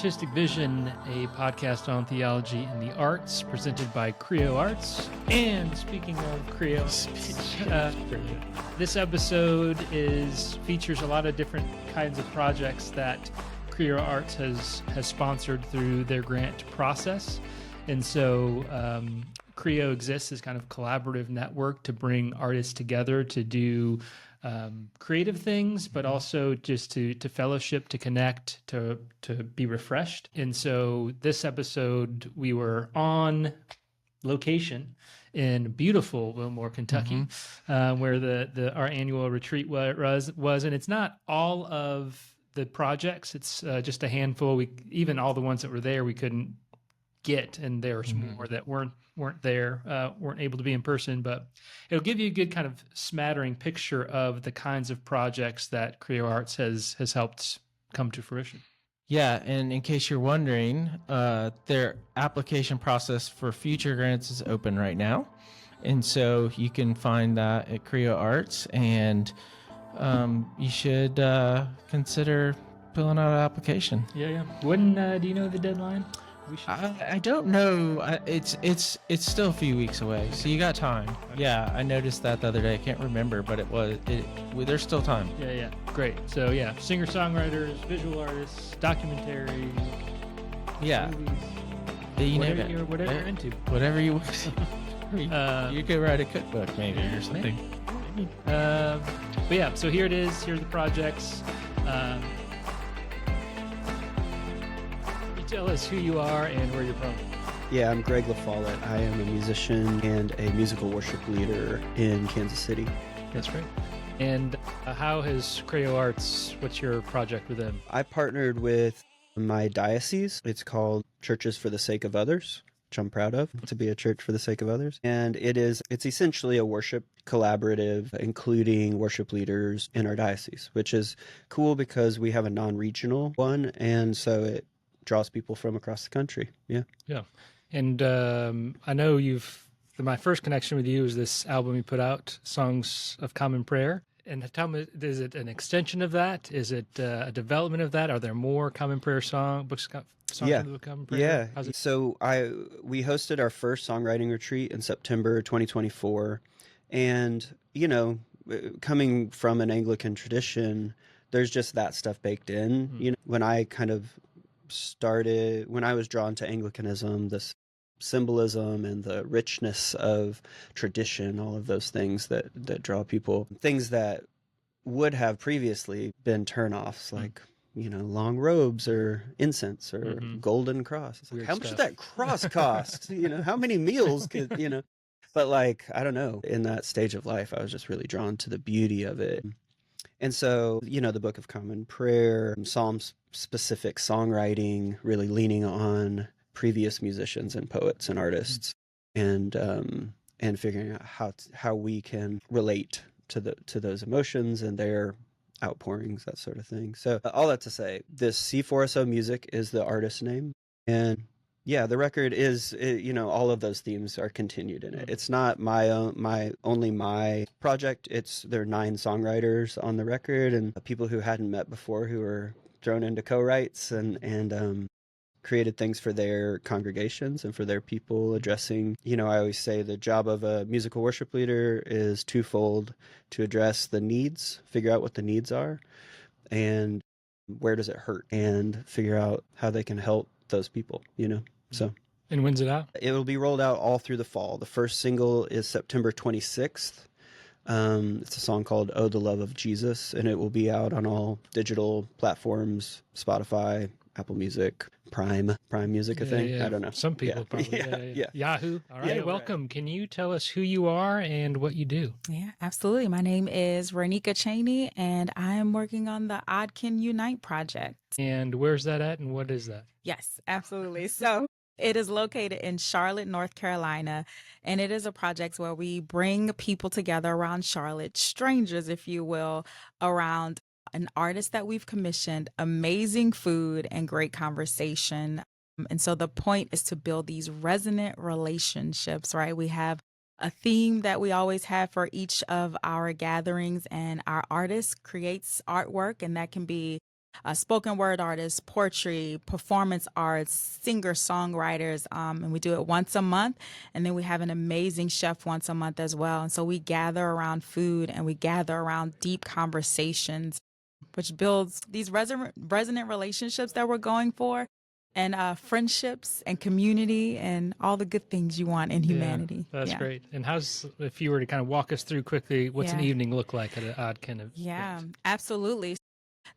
Artistic Vision, a podcast on theology and the arts, presented by Creo Arts. And speaking of Creo, this episode features a lot of different kinds of projects that Creo Arts has sponsored through their grant process. And so Creo exists as kind of collaborative network to bring artists together to do creative things, but also just to fellowship, to connect, to be refreshed. And so this episode, we were on location in beautiful Wilmore, Kentucky, where our annual retreat was. And it's not all of the projects; it's just a handful. Even all the ones that were there, we couldn't get, and there's more that weren't there, weren't able to be in person, but it'll give you a good kind of smattering picture of the kinds of projects that Creo Arts has helped come to fruition. Yeah, and in case you're wondering, their application process for future grants is open right now, and so you can find that at Creo Arts, and you should consider filling out an application. Yeah. When do you know the deadline? I don't know. It's still a few weeks away, so you got time. Okay. Yeah, I noticed that the other day. I can't remember, but there's still time. Yeah. Great. So yeah, singer-songwriters, visual artists, documentary. Yeah. Movies, whatever you're into. Whatever you you could write a cookbook maybe or something. Maybe. But yeah, so here it is. Here are the projects. Tell us who you are and where you're from. Yeah, I'm Greg LaFollette. I am a musician and a musical worship leader in Kansas City. That's great. And how has Creo Arts, what's your project with them? I partnered with my diocese. It's called Churches for the Sake of Others, which I'm proud of, to be a church for the sake of others. And it's essentially a worship collaborative, including worship leaders in our diocese, which is cool because we have a non-regional one, and so it draws people from across the country. Yeah. And I know my first connection with you is this album you put out, Songs of Common Prayer. And tell me, is it an extension of that? Is it a development of that? Are there more Common Prayer songs of the Common Prayer? Yeah. So we hosted our first songwriting retreat in September 2024. And, coming from an Anglican tradition, there's just that stuff baked in. When I was drawn to Anglicanism, this symbolism and the richness of tradition, all of those things that draw people, things that would have previously been turnoffs, like long robes or incense or golden cross. It's like, how much did that cross cost? How many meals could but I don't know, in that stage of life I was just really drawn to the beauty of it. And so, the Book of Common Prayer, Psalm-specific songwriting, really leaning on previous musicians and poets and artists, and figuring out how we can relate to those emotions and their outpourings, that sort of thing. So all that to say, this C4SO Music is the artist name, and yeah, the record is, all of those themes are continued in it. It's not only my project. There are 9 songwriters on the record and people who hadn't met before who were thrown into co-writes and created things for their congregations and for their people, addressing, I always say the job of a musical worship leader is twofold: to address the needs, figure out what the needs are, and where does it hurt, and figure out how they can help those people, So. And when's it out? It will be rolled out all through the fall. The first single is September 26th. It's a song called "Oh, the Love of Jesus," and it will be out on all digital platforms: Spotify, Apple Music, Prime Music, I think. Yeah. I don't know. Some people probably. Yeah. Yahoo. All right, welcome. Right. Can you tell us who you are and what you do? Yeah, absolutely. My name is Renika Cheney, and I am working on the Odd Can Unite project. And where's that at, and what is that? Yes, absolutely. So it is located in Charlotte, North Carolina, and it is a project where we bring people together around Charlotte, strangers, if you will, around an artist that we've commissioned, amazing food, and great conversation. And so the point is to build these resonant relationships, right? We have a theme that we always have for each of our gatherings, and our artist creates artwork, and that can be spoken word artists, poetry, performance arts, singer songwriters, and we do it once a month. And then we have an amazing chef once a month as well. And so we gather around food and we gather around deep conversations, which builds these resonant relationships that we're going for, and friendships and community and all the good things you want in humanity. That's Yeah. great. And if you were to kind of walk us through quickly, what's an Yeah. evening look like at an odd kind of Yeah, absolutely.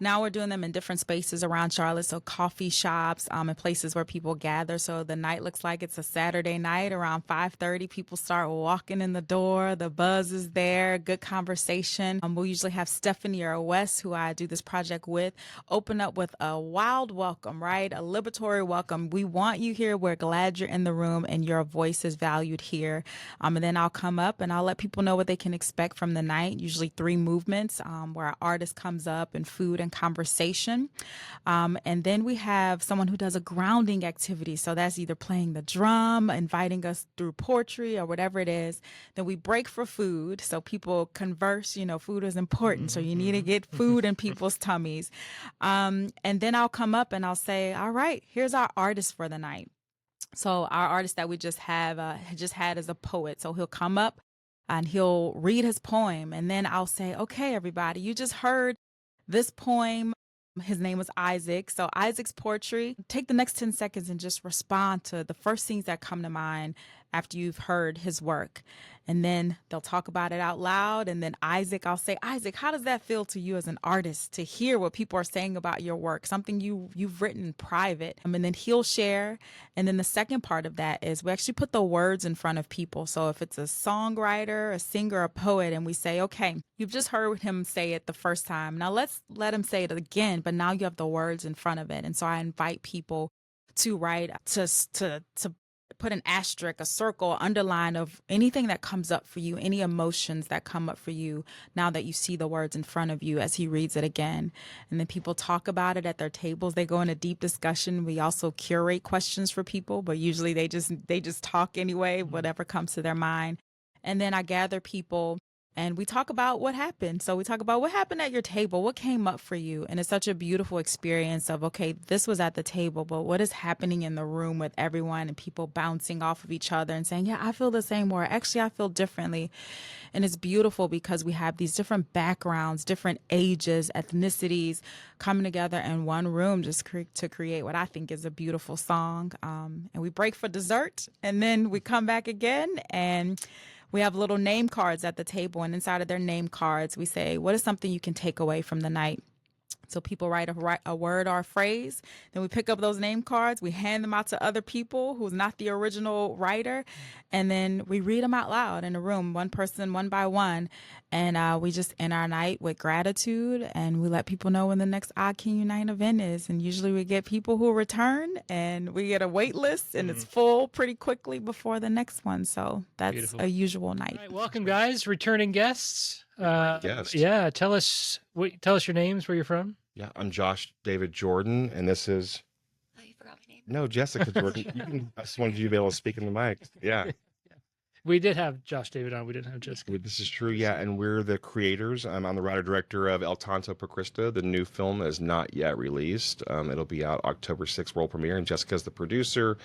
Now we're doing them in different spaces around Charlotte, so coffee shops, and places where people gather. So the night looks like it's a Saturday night around 5:30. People start walking in the door. The buzz is there. Good conversation. We'll usually have Stephanie or Wes, who I do this project with, open up with a wild welcome, right? A liberatory welcome. We want you here. We're glad you're in the room, and your voice is valued here. And then I'll come up and I'll let people know what they can expect from the night. Usually 3 movements, where our artist comes up and food and conversation. And then we have someone who does a grounding activity. So that's either playing the drum, inviting us through poetry, or whatever it is. Then we break for food. So people converse, food is important. So you need to get food in people's tummies. And then I'll come up and I'll say, all right, here's our artist for the night. So our artist that we just had is a poet. So he'll come up and he'll read his poem. And then I'll say, okay, everybody, you just heard this poem. His name was Isaac. So Isaac's poetry, take the next 10 seconds and just respond to the first things that come to mind after you've heard his work. And then they'll talk about it out loud. And then I'll say, Isaac, how does that feel to you as an artist to hear what people are saying about your work, something you've written in private? And then he'll share. And then the second part of that is we actually put the words in front of people. So if it's a songwriter, a singer, a poet, and we say, okay, you've just heard him say it the first time. Now let's let him say it again, but now you have the words in front of it. And so I invite people to write, to put an asterisk, a circle, underline of anything that comes up for you, any emotions that come up for you now that you see the words in front of you as he reads it again. And then people talk about it at their tables. They go in a deep discussion. We also curate questions for people, but usually they just talk anyway, whatever comes to their mind. And then I gather people and we talk about what happened. So we talk about what happened at your table, what came up for you. And it's such a beautiful experience of, okay, this was at the table, but what is happening in the room with everyone and people bouncing off of each other and saying, yeah, I feel the same, or actually I feel differently. And it's beautiful because we have these different backgrounds, different ages, ethnicities coming together in one room just to create what I think is a beautiful song. And we break for dessert and then we come back again and we have little name cards at the table, and inside of their name cards, we say, what is something you can take away from the night? So people write a word or a phrase. Then we pick up those name cards. We hand them out to other people who's not the original writer. And then we read them out loud in a room, one person, one by one. And we just end our night with gratitude. And we let people know when the next Odd Can Unite event is. And usually we get people who return and we get a wait list and it's full pretty quickly before the next one. So that's Beautiful. a usual night. All right, welcome, guys, returning guests. Guest. Yeah, tell us your names, where you're from. Yeah, I'm Josh David Jordan, and this is. Oh, you forgot my name. No, Jessica Jordan. I just wanted you to be able to speak in the mic. Yeah. We did have Josh David on. We didn't have Jessica. This is true. Yeah, and we're the creators. I'm the writer director of El Tanto Per Cristo. The new film is not yet released. It'll be out October 6th, world premiere, and Jessica's the producer.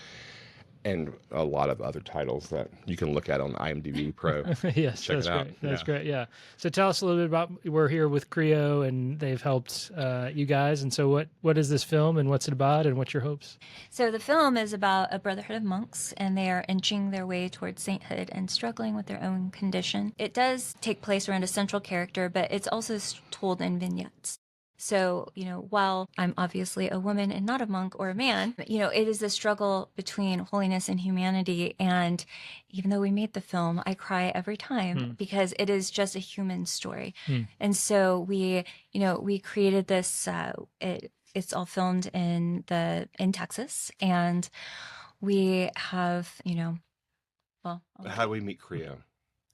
And a lot of other titles that you can look at on IMDb Pro. Yes, Check that's it out. great. That's great. Yeah. So tell us a little bit about. We're here with Creo, and they've helped you guys. And so, what is this film, and what's it about, and what's your hopes? So the film is about a brotherhood of monks, and they are inching their way towards sainthood and struggling with their own condition. It does take place around a central character, but it's also told in vignettes. So, while I'm obviously a woman and not a monk or a man, it is a struggle between holiness and humanity. And even though we made the film, I cry every time because it is just a human story. And so we created this, it's all filmed in Texas, and we have, How do we meet Creo?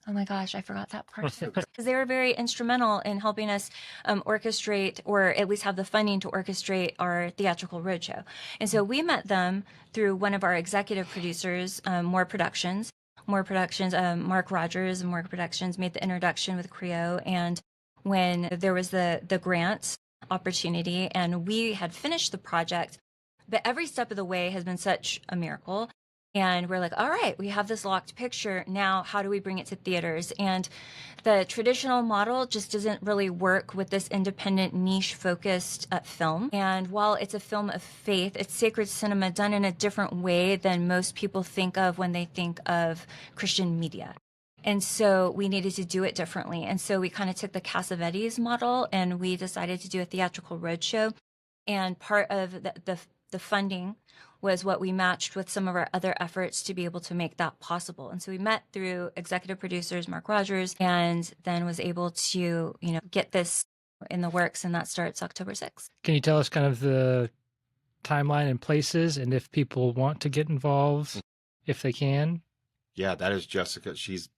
Oh my gosh, I forgot that part. Because they were very instrumental in helping us orchestrate, or at least have the funding to orchestrate, our theatrical roadshow. And so we met them through one of our executive producers, More Productions. Mark Rogers and More Productions made the introduction with Creo. And when there was the grant opportunity, and we had finished the project, but every step of the way has been such a miracle. And we're like, all right, we have this locked picture. Now, how do we bring it to theaters? And the traditional model just doesn't really work with this independent, niche focused film. And while it's a film of faith, it's sacred cinema done in a different way than most people think of when they think of Christian media. And so we needed to do it differently. And so we kind of took the Cassavetes model and we decided to do a theatrical roadshow. And part of the funding was what we matched with some of our other efforts to be able to make that possible. And so we met through executive producers Mark Rogers, and then was able to, get this in the works, and that starts October 6th. Can you tell us kind of the timeline and places, and if people want to get involved, if they can? Yeah, that is Jessica. She's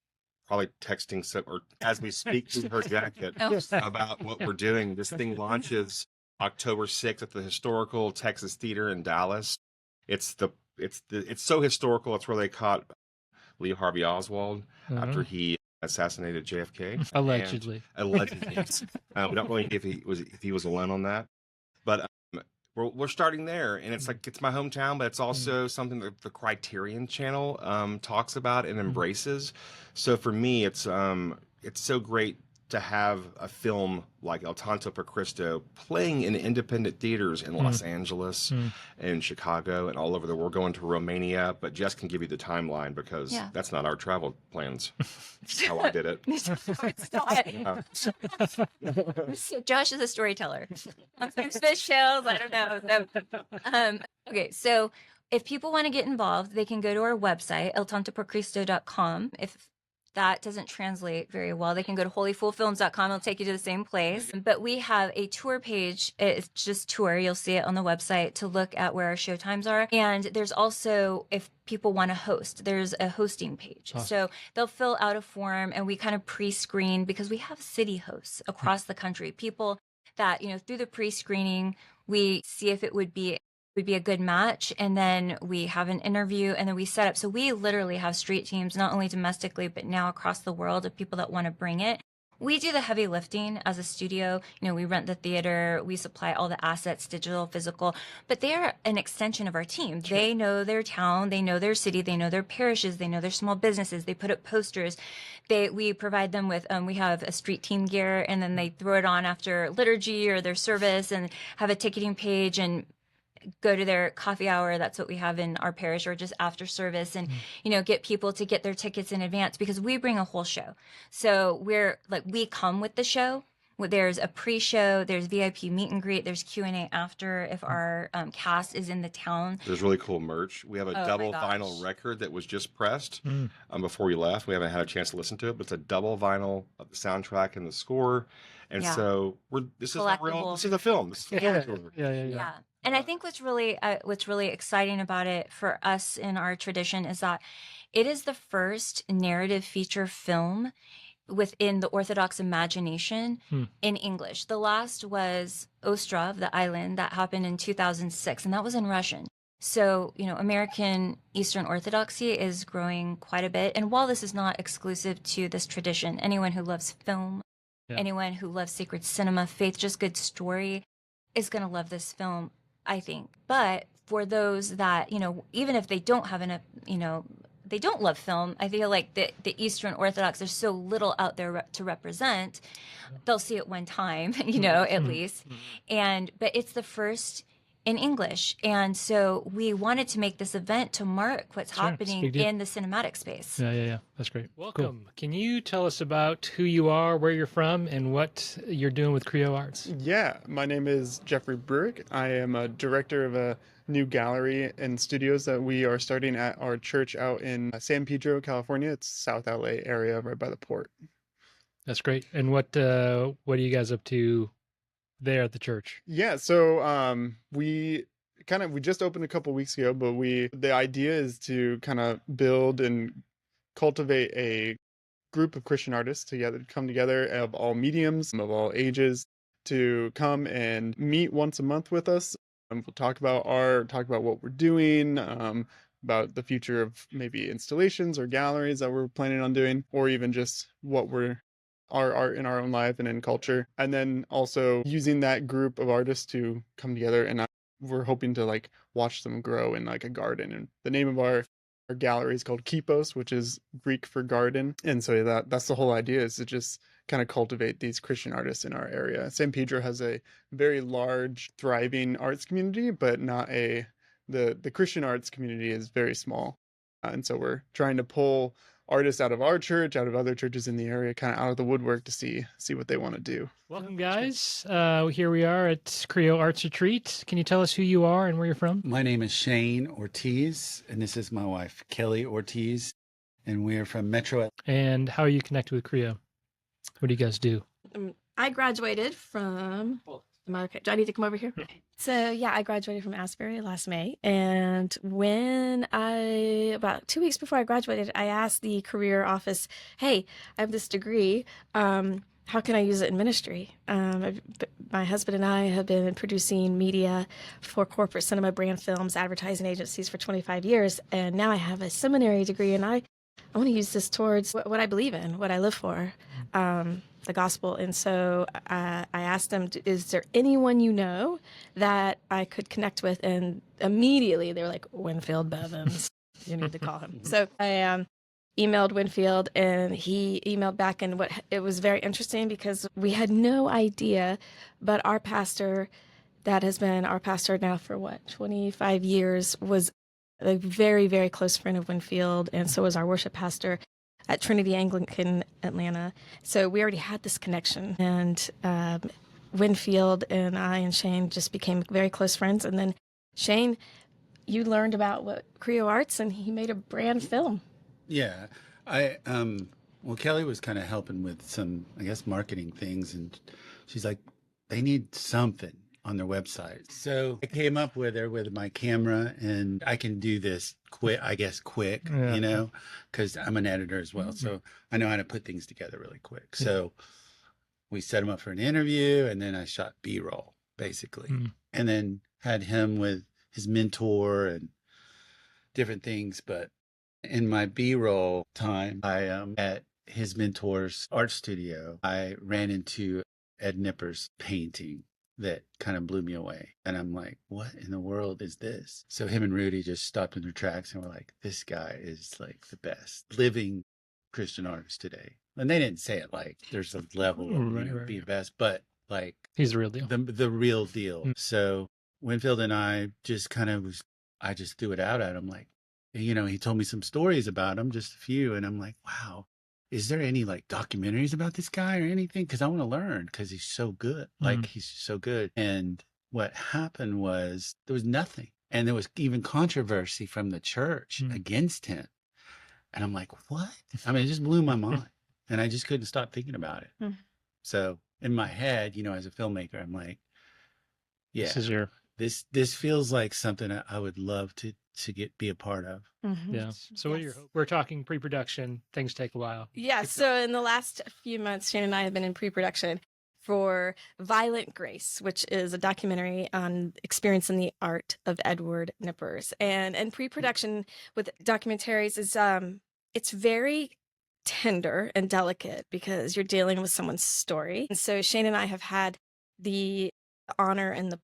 probably texting or as we speak to her jacket about what we're doing. This thing launches October 6th at the Historical Texas Theater in Dallas. It's so historical. It's where they caught Lee Harvey Oswald after he assassinated JFK. Allegedly. Allegedly. We don't really know if he was alone on that, but we're starting there, and it's like, it's my hometown, but it's also something that the Criterion Channel talks about and embraces. So for me, it's so great to have a film like El Tanto per Cristo playing in independent theaters in Los Angeles and Chicago and all over the world. We're going to Romania, but Jess can give you the timeline because that's not our travel plans. That's how I did it. It's not. Josh is a storyteller. Some fish tales, I don't know. Okay, so if people want to get involved, they can go to our website, eltantoporcristo.com. If that doesn't translate very well, they can go to holyfoolfilms.com. It'll take you to the same place. But we have a tour page. It's just tour. You'll see it on the website to look at where our show times are. And there's also, if people want to host, there's a hosting page. Awesome. So they'll fill out a form, and we kind of pre-screen, because we have city hosts across the country, people that, through the pre-screening, we see if it would be a good match, and then we have an interview, and then we set up. So we literally have street teams, not only domestically, but now across the world, of people that want to bring it. We do the heavy lifting as a studio. We rent the theater, we supply all the assets, digital, physical, but they're an extension of our team. Sure. They know their town, they know their city, they know their parishes, they know their small businesses, they put up posters. We provide them with, we have a street team gear, and then they throw it on after liturgy or their service, and have a ticketing page, and go to their coffee hour. That's what we have in our parish, or just after service, and get people to get their tickets in advance, because we bring a whole show. So we come with the show. There's a pre-show, there's VIP meet and greet, there's Q&A after if our cast is in the town. There's really cool merch. We have a double vinyl record that was just pressed before we left. We haven't had a chance to listen to it, but it's a double vinyl of the soundtrack and the score. And so this is a film. Yeah. And I think what's really exciting about it for us in our tradition is that it is the first narrative feature film within the Orthodox imagination in English. The last was Ostrov, the island, that happened in 2006, and that was in Russian. So, American Eastern Orthodoxy is growing quite a bit. And while this is not exclusive to this tradition, anyone who loves film, anyone who loves sacred cinema, faith, just good story, is going to love this film, I think. But for those that, even if they don't have they don't love film, I feel like the Eastern Orthodox, there's so little out there to represent. They'll see it one time, at least. But it's the first in English. And so we wanted to make this event to mark what's happening in the cinematic space. Yeah. That's great. Welcome. Cool. Can you tell us about who you are, where you're from, and what you're doing with Creo Arts? Yeah, my name is Jeffrey Bruick. I am a director of a new gallery and studios that we are starting at our church out in San Pedro, California. It's South LA area, right by the port. That's great. And what are you guys up to there at the church? Yeah, so we just opened a couple weeks ago, but the idea is to kind of build and cultivate a group of Christian artists come together of all mediums, of all ages, to come and meet once a month with us. And we'll talk about what we're doing, about the future of maybe installations or galleries that we're planning on doing, or even just what we're our art in our own life and in culture. And then also using that group of artists to come together, and we're hoping to like watch them grow in like a garden. And the name of our gallery is called Kipos, which is Greek for garden. And so that's the whole idea, is to just kind of cultivate these Christian artists in our area. San Pedro has a very large, thriving arts community, but not the Christian arts community is very small. And so we're trying to pull artists out of our church, out of other churches in the area, kind of out of the woodwork to see what they want to do. Welcome, guys. Here we are at Creo Arts Retreat. Can you tell us who you are and where you're from? My name is Shane Ortiz, and this is my wife, Kelly Ortiz, and we are from Metro. And how are you connected with Creo? What do you guys do? I graduated from... Okay, do I need to come over here? So yeah, I graduated from Asbury last May. And about 2 weeks before I graduated, I asked the career office, hey, I have this degree. How can I use it in ministry? My husband and I have been producing media for corporate cinema, brand films, advertising agencies for 25 years. And now I have a seminary degree, and I want to use this towards what I believe in, what I live for, the gospel. And so I asked them, is there anyone you know that I could connect with? And immediately they were like, Winfield Bevins, you need to call him. So I emailed Winfield, and he emailed back, and it was very interesting because we had no idea, but our pastor, that has been our pastor now for 25 years, was a very, very close friend of Winfield, and so was our worship pastor at Trinity Anglican Atlanta. So we already had this connection, and Winfield and I and Shane just became very close friends. And then Shane, you learned about what Creo Arts, and he made a brand film. Yeah, well, Kelly was kind of helping with some, I guess, marketing things, and she's like, they need something on their website. So I came up with her with my camera, and I can do this quick, Yeah. you know, because I'm an editor as well. So I know how to put things together really quick. So we set him up for an interview, and then I shot B-roll, basically, and then had him with his mentor and different things. But in my B-roll time, I at his mentor's art studio, I ran into Ed Nipper's painting that kind of blew me away. And I'm like, what in the world is this? So him and Rudy just stopped in their tracks and were like, this guy is like the best living Christian artist today. And they didn't say it like there's a level of being best, but like He's the real deal. the real deal. So Winfield and I just kind of I just threw it out at him, like, you know, he told me some stories about him, just a few, and I'm like, wow, is there any like documentaries about this guy or anything? Because I want to learn, because he's so good. Like, he's so good. And what happened was there was nothing. And there was even controversy from the church against him. And I'm like, what? I mean, it just blew my mind. And I just couldn't stop thinking about it. So in my head, you know, as a filmmaker, I'm like, yeah, This is your this feels like something I would love to be a part of. yeah. So what are your hopes? We're talking pre-production. Things take a while. Yeah, so in the last few months, Shane and I have been in pre-production for Violent Grace, which is a documentary on experiencing the art of Edward Nippers. And pre-production with documentaries is it's very tender and delicate because you're dealing with someone's story. And so Shane and I have had the honor and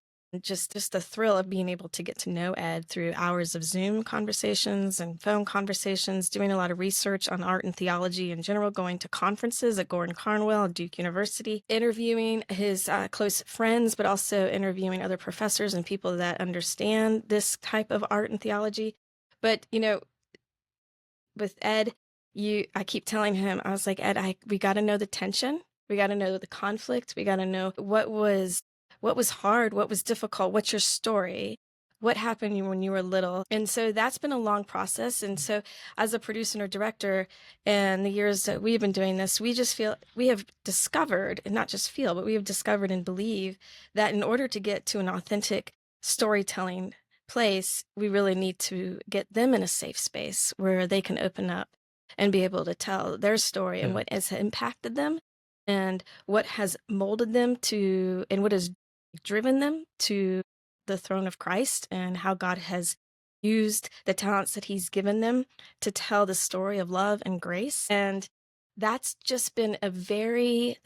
just the thrill of being able to get to know Ed through hours of Zoom conversations and phone conversations, doing a lot of research on art and theology in general, going to conferences at Gordon Carnwell and Duke University, interviewing his close friends, but also interviewing other professors and people that understand this type of art and theology. But, you know, with Ed, I keep telling him, I was like, Ed, we got to know the tension. We got to know the conflict. We got to know what was hard, what was difficult, what's your story, what happened when you were little. And so that's been a long process. And so as a producer or director, and the years that we've been doing this, we just feel we have discovered, and not just feel, but we have discovered and believe that in order to get to an authentic storytelling place, we really need to get them in a safe space where they can open up and be able to tell their story and what has impacted them and what has molded them to, and what has driven them to the throne of Christ, and how God has used the talents that he's given them to tell the story of love and grace. And that's just been a very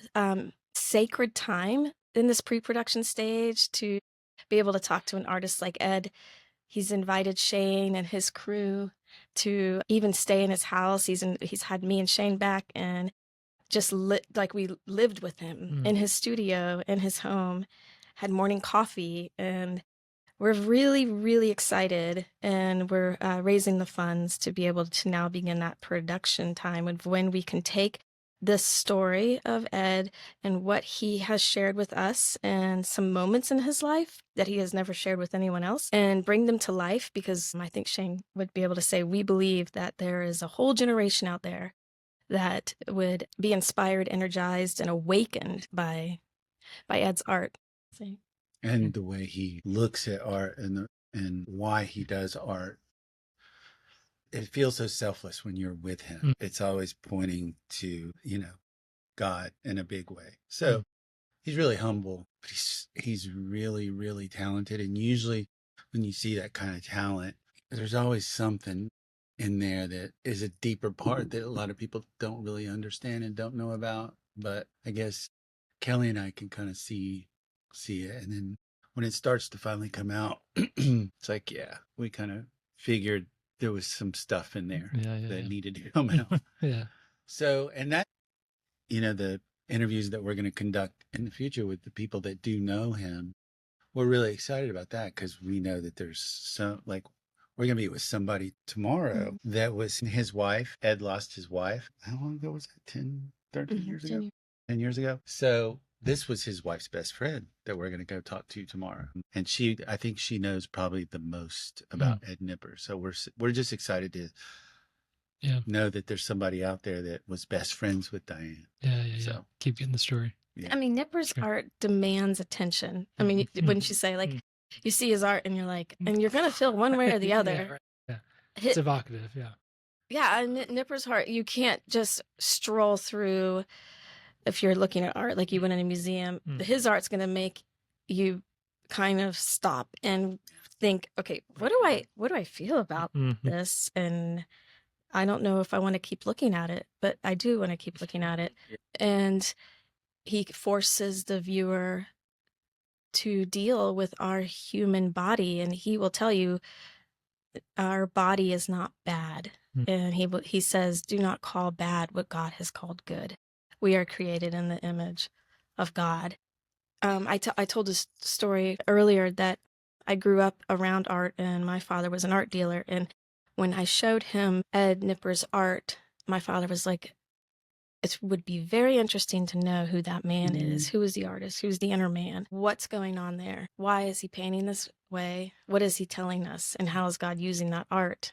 sacred time in this pre-production stage to be able to talk to an artist like Ed. He's invited Shane and his crew to even stay in his house. He's had me and Shane back and just like we lived with him in his studio, in his home, had morning coffee, and we're really, really excited, and we're raising the funds to be able to now begin that production time of when we can take this story of Ed and what he has shared with us and some moments in his life that he has never shared with anyone else and bring them to life, because I think Shane would be able to say we believe that there is a whole generation out there that would be inspired, energized, and awakened by Ed's art. And the way he looks at art and why he does art. It feels so selfless when you're with him. It's always pointing to, God in a big way. So he's really humble, but he's really, really talented. And usually when you see that kind of talent, there's always something in there that is a deeper part that a lot of people don't really understand and don't know about. But I guess Kelly and I can kind of see it. And then when it starts to finally come out, it's like, yeah, we kind of figured there was some stuff in there that needed to come out. So, and that, the interviews that we're going to conduct in the future with the people that do know him, we're really excited about that, because we know that there's we're going to be with somebody tomorrow that was his wife. Ed lost his wife. How long ago was that? 10, 13 years ago? 10 years ago. So this was his wife's best friend that we're going to go talk to tomorrow. And I think she knows probably the most about Ed Nipper. So we're just excited to know that there's somebody out there that was best friends with Diane. So keep getting the story. I mean, Nipper's art demands attention. I mean, wouldn't you say, like, you see his art and you're like, and you're going to feel one way or the other. It's evocative. Yeah, and Nipper's art, you can't just stroll through if you're looking at art like you would in a museum. His art's going to make you kind of stop and think, okay, what do I feel about this? And I don't know if I want to keep looking at it, but I do want to keep looking at it. And he forces the viewer to deal with our human body, and he will tell you our body is not bad. And he says, do not call bad what God has called good. We are created in the image of God. I told this story earlier that I grew up around art, and my father was an art dealer. And when I showed him Ed Nipper's art, my father was like, it would be very interesting to know who that man is. Who is the artist? Who's the inner man? What's going on there? Why is he painting this way? What is he telling us? And how is God using that art?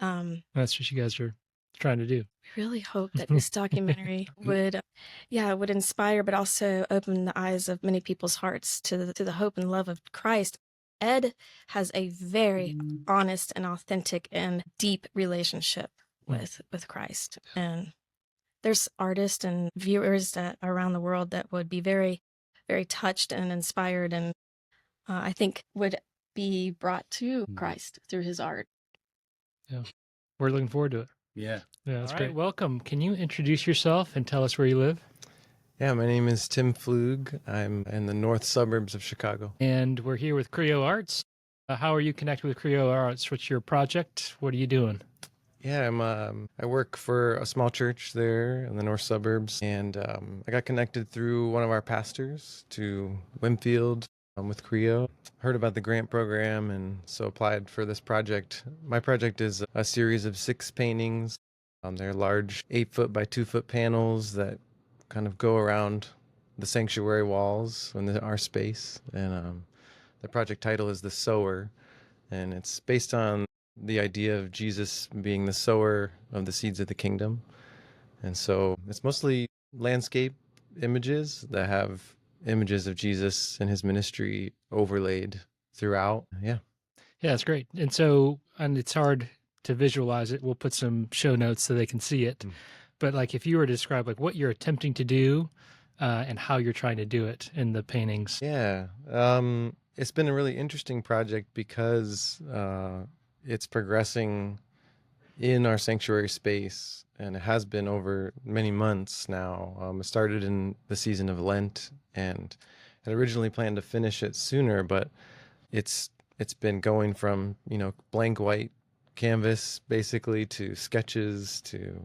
That's what you guys are trying to do. We really hope that this documentary would inspire, but also open the eyes of many people's hearts to the hope and love of Christ. Ed has a very honest and authentic and deep relationship with Christ. And there's artists and viewers that around the world that would be very, very touched and inspired, and I think would be brought to Christ through his art. Yeah, we're looking forward to it. Yeah, that's great. Welcome. Can you introduce yourself and tell us where you live? Yeah, my name is Tim Flug. I'm in the north suburbs of Chicago. And we're here with Creo Arts. How are you connected with Creo Arts? What's your project? What are you doing? Yeah, I work for a small church there in the north suburbs, and I got connected through one of our pastors to Winfield with Creo. Heard about the grant program, and so applied for this project. My project is a series of 6 paintings. They're large 8-foot by 2-foot panels that kind of go around the sanctuary walls in our space. And the project title is The Sower, and it's based on the idea of Jesus being the sower of the seeds of the kingdom. And so it's mostly landscape images that have images of Jesus and his ministry overlaid throughout. Yeah, it's great. And it's hard to visualize it. We'll put some show notes so they can see it. But like, if you were to describe like what you're attempting to do and how you're trying to do it in the paintings. Yeah, it's been a really interesting project because it's progressing in our sanctuary space, and it has been over many months now. It started in the season of Lent, and had originally planned to finish it sooner, but it's been going from, blank white canvas basically to sketches to,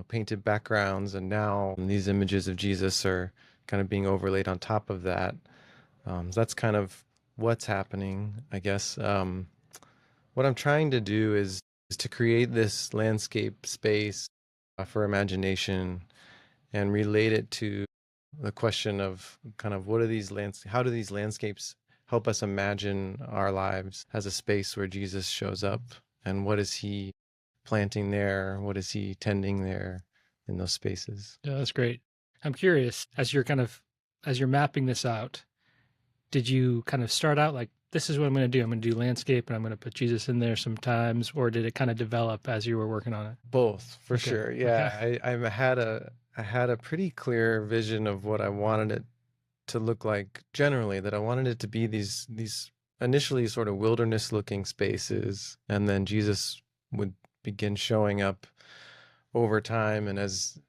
painted backgrounds, and now these images of Jesus are kind of being overlaid on top of that. So that's kind of what's happening, I guess. What I'm trying to do is to create this landscape space for imagination and relate it to the question of kind of how do these landscapes help us imagine our lives as a space where Jesus shows up, and what is he planting there? What is he tending there in those spaces? Yeah, that's great. I'm curious, as you're mapping this out, did you kind of start out like, this is what I'm going to do? I'm going to do landscape and I'm going to put Jesus in there sometimes, or did it kind of develop as you were working on it? Both, for Okay. sure. Yeah, I had a pretty clear vision of what I wanted it to look like generally, that I wanted it to be these initially sort of wilderness looking spaces, and then Jesus would begin showing up over time, and as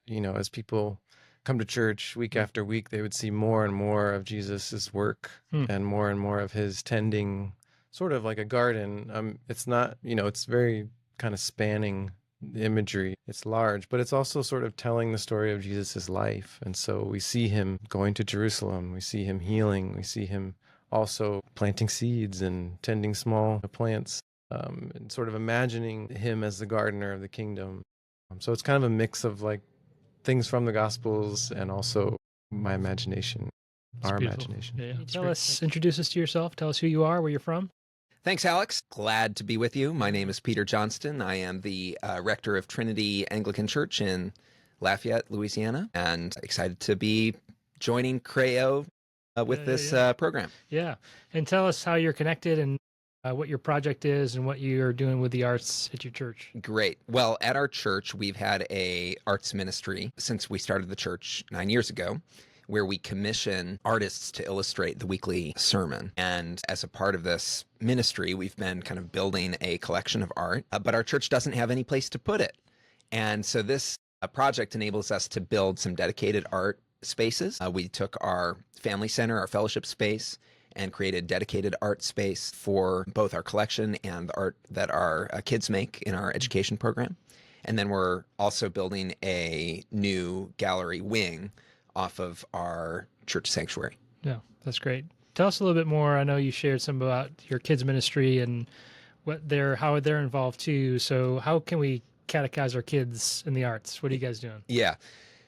people come to church week after week, they would see more and more of Jesus's work and more of his tending, sort of like a garden. It's not, it's very kind of spanning imagery. It's large, but it's also sort of telling the story of Jesus's life. And so we see him going to Jerusalem, we see him healing, we see him also planting seeds and tending small plants, and sort of imagining him as the gardener of the kingdom. So it's kind of a mix of like things from the Gospels and also my imagination, our imagination. Yeah. Introduce us to yourself. Tell us who you are, where you're from. Thanks, Alex. Glad to be with you. My name is Peter Johnston. I am the rector of Trinity Anglican Church in Lafayette, Louisiana, and excited to be joining Creo with this program. Yeah. And tell us how you're connected and what your project is and what you're doing with the arts at your church. Great. Well, at our church, we've had a arts ministry since we started the church 9 years ago, where we commission artists to illustrate the weekly sermon. And as a part of this ministry, we've been kind of building a collection of art, but our church doesn't have any place to put it. And so this project enables us to build some dedicated art spaces. We took our family center, our fellowship space, and created dedicated art space for both our collection and the art that our kids make in our education program. And then we're also building a new gallery wing off of our church sanctuary. Yeah, that's great. Tell us a little bit more. I know you shared some about your kids' ministry and how they're involved too. So how can we catechize our kids in the arts? What are you guys doing? Yeah.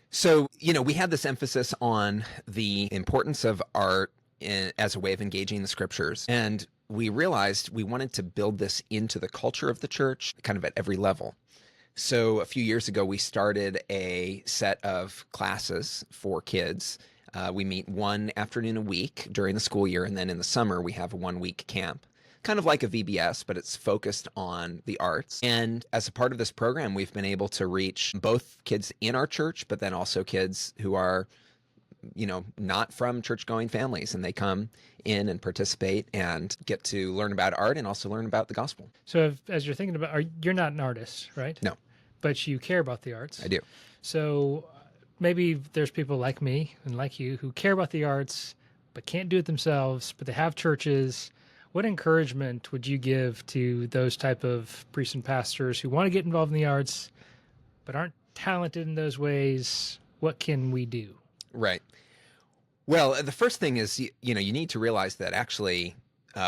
So, we had this emphasis on the importance of art as a way of engaging the scriptures. And we realized we wanted to build this into the culture of the church, kind of at every level. So a few years ago, we started a set of classes for kids. We meet one afternoon a week during the school year, and then in the summer, we have a 1-week camp. Kind of like a VBS, but it's focused on the arts. And as a part of this program, we've been able to reach both kids in our church, but then also kids who are not from church-going families, and they come in and participate and get to learn about art and also learn about the gospel. So as you're thinking about, you're not an artist, right? No. But you care about the arts. I do. So maybe there's people like me and like you who care about the arts, but can't do it themselves, but they have churches. What encouragement would you give to those type of priests and pastors who want to get involved in the arts, but aren't talented in those ways? What can we do? Right. Well, the first thing is, you need to realize that actually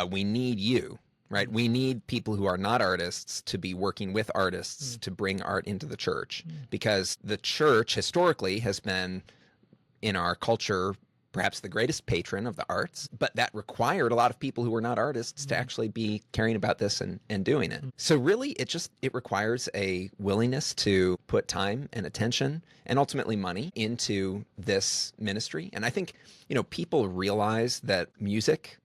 we need you, right? We need people who are not artists to be working with artists to bring art into the church, because the church historically has been, in our culture, perhaps the greatest patron of the arts, but that required a lot of people who were not artists to actually be caring about this and doing it. So really, it requires a willingness to put time and attention and ultimately money into this ministry. And I think, people realize that music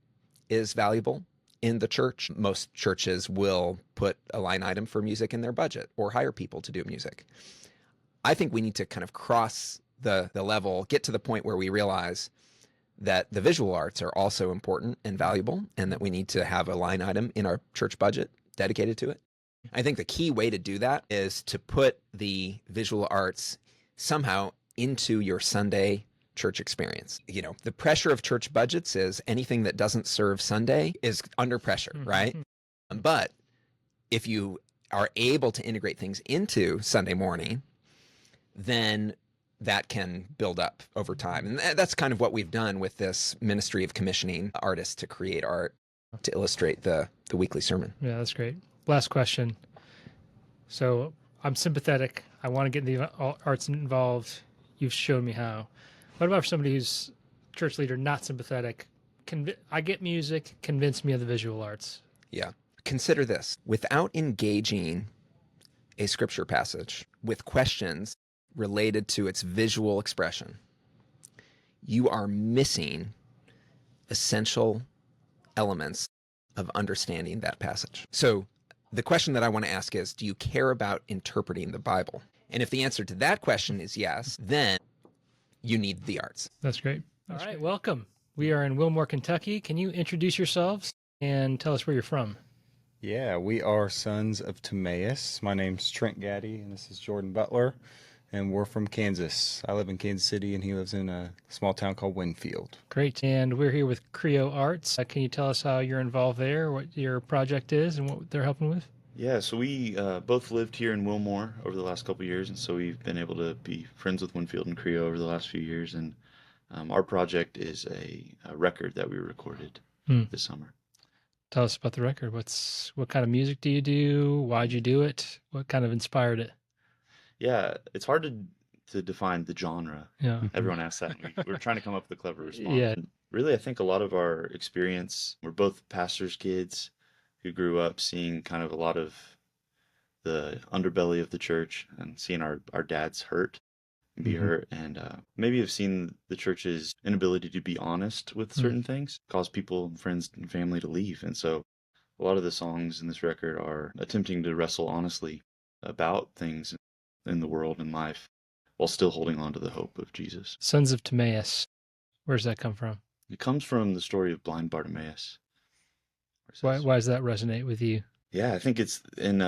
is valuable in the church. Most churches will put a line item for music in their budget or hire people to do music. I think we need to kind of cross the level, get to the point where we realize that the visual arts are also important and valuable, and that we need to have a line item in our church budget dedicated to it. I think the key way to do that is to put the visual arts somehow into your Sunday church experience. You know, the pressure of church budgets is anything that doesn't serve Sunday is under pressure, right? But if you are able to integrate things into Sunday morning, then that can build up over time. And that's kind of what we've done with this ministry of commissioning artists to create art to illustrate the weekly sermon. Yeah, that's great. Last question. So I'm sympathetic. I want to get the arts involved. You've shown me how. What about for somebody who's church leader, not sympathetic? I get music, convince me of the visual arts. Yeah. Consider this. Without engaging a scripture passage with questions related to its visual expression, you are missing essential elements of understanding that passage. So the question that I want to ask is, do you care about interpreting the Bible? And if the answer to that question is yes, then you need the arts. That's great. All right, welcome. We are in Wilmore, Kentucky. Can you introduce yourselves and tell us where you're from? Yeah, we are Sons of Timaeus. My name's Trent Gaddy, and this is Jordan Butler, and we're from Kansas. I live in Kansas City, and he lives in a small town called Winfield. Great. And we're here with Creo Arts. Can you tell us how you're involved there, what your project is, and what they're helping with? Yeah, so we both lived here in Wilmore over the last couple of years, and so we've been able to be friends with Winfield and Creo over the last few years, and our project is a record that we recorded this summer. Tell us about the record. What kind of music do you do? Why'd you do it? What kind of inspired it? Yeah, it's hard to define the genre. Yeah. Everyone asks that. We're trying to come up with a clever response. Yeah. Really, I think a lot of our experience, we're both pastors' kids who grew up seeing kind of a lot of the underbelly of the church and seeing our dads hurt and be hurt, and maybe have seen the church's inability to be honest with certain things cause people, friends, and family to leave. And so a lot of the songs in this record are attempting to wrestle honestly about things in the world and life while still holding on to the hope of Jesus. Sons of Timaeus. Where's that come from? It comes from the story of blind Bartimaeus. Why does that resonate with you? Yeah, I think it's in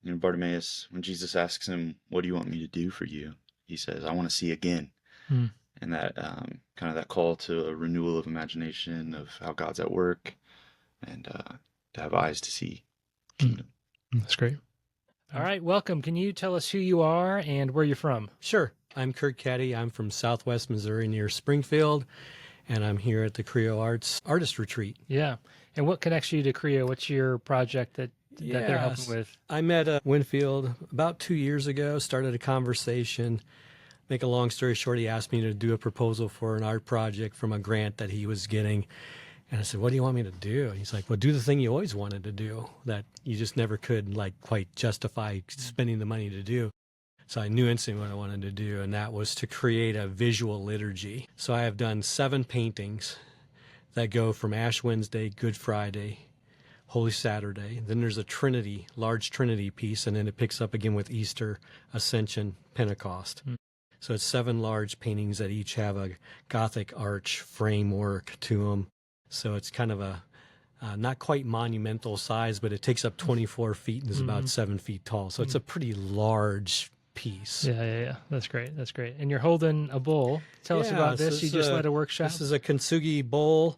Bartimaeus, when Jesus asks him, "What do you want me to do for you?" He says, "I want to see again." And that kind of that call to a renewal of imagination of how God's at work, and to have eyes to see kingdom. That's great. All right, welcome. Can you tell us who you are and where you're from? Sure. I'm Kurt Caddy. I'm from Southwest Missouri near Springfield, and I'm here at the Creo Arts Artist Retreat. Yeah. And what connects you to Creo? What's your project that they're helping with? I met Winfield about 2 years ago, started a conversation. Make a long story short, he asked me to do a proposal for an art project from a grant that he was getting. And I said, "What do you want me to do?" And he's like, "Well, do the thing you always wanted to do that you just never could quite justify spending the money to do." So I knew instantly what I wanted to do, and that was to create a visual liturgy. So I have done 7 paintings that go from Ash Wednesday, Good Friday, Holy Saturday. Then there's a Trinity, large Trinity piece, and then it picks up again with Easter, Ascension, Pentecost. So it's 7 large paintings that each have a Gothic arch framework to them. So it's kind of a not quite monumental size, but it takes up 24 feet and is about 7 feet tall. So it's a pretty large piece. Yeah. That's great. And you're holding a bowl. Tell us about this. You just led a workshop. This is a kintsugi bowl.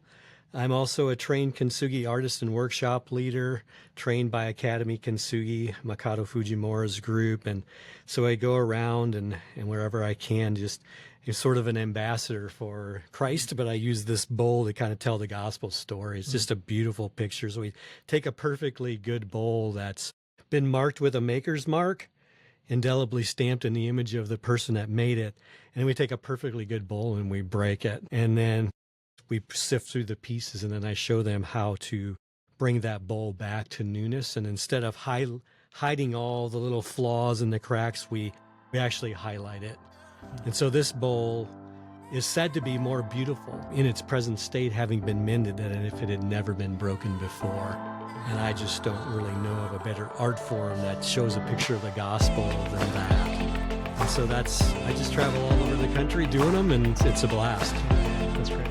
I'm also a trained kintsugi artist and workshop leader, trained by Academy Kintsugi, Makoto Fujimura's group. And so I go around and wherever I can, just is sort of an ambassador for Christ, but I use this bowl to kind of tell the gospel story. It's just a beautiful picture. So we take a perfectly good bowl that's been marked with a maker's mark, indelibly stamped in the image of the person that made it. And we take a perfectly good bowl and we break it. And then we sift through the pieces, and then I show them how to bring that bowl back to newness. And instead of hiding all the little flaws and the cracks, we actually highlight it. And so this bowl is said to be more beautiful in its present state, having been mended, than if it had never been broken before. And I just don't really know of a better art form that shows a picture of the gospel than that. And so I just travel all over the country doing them, and it's a blast. That's great.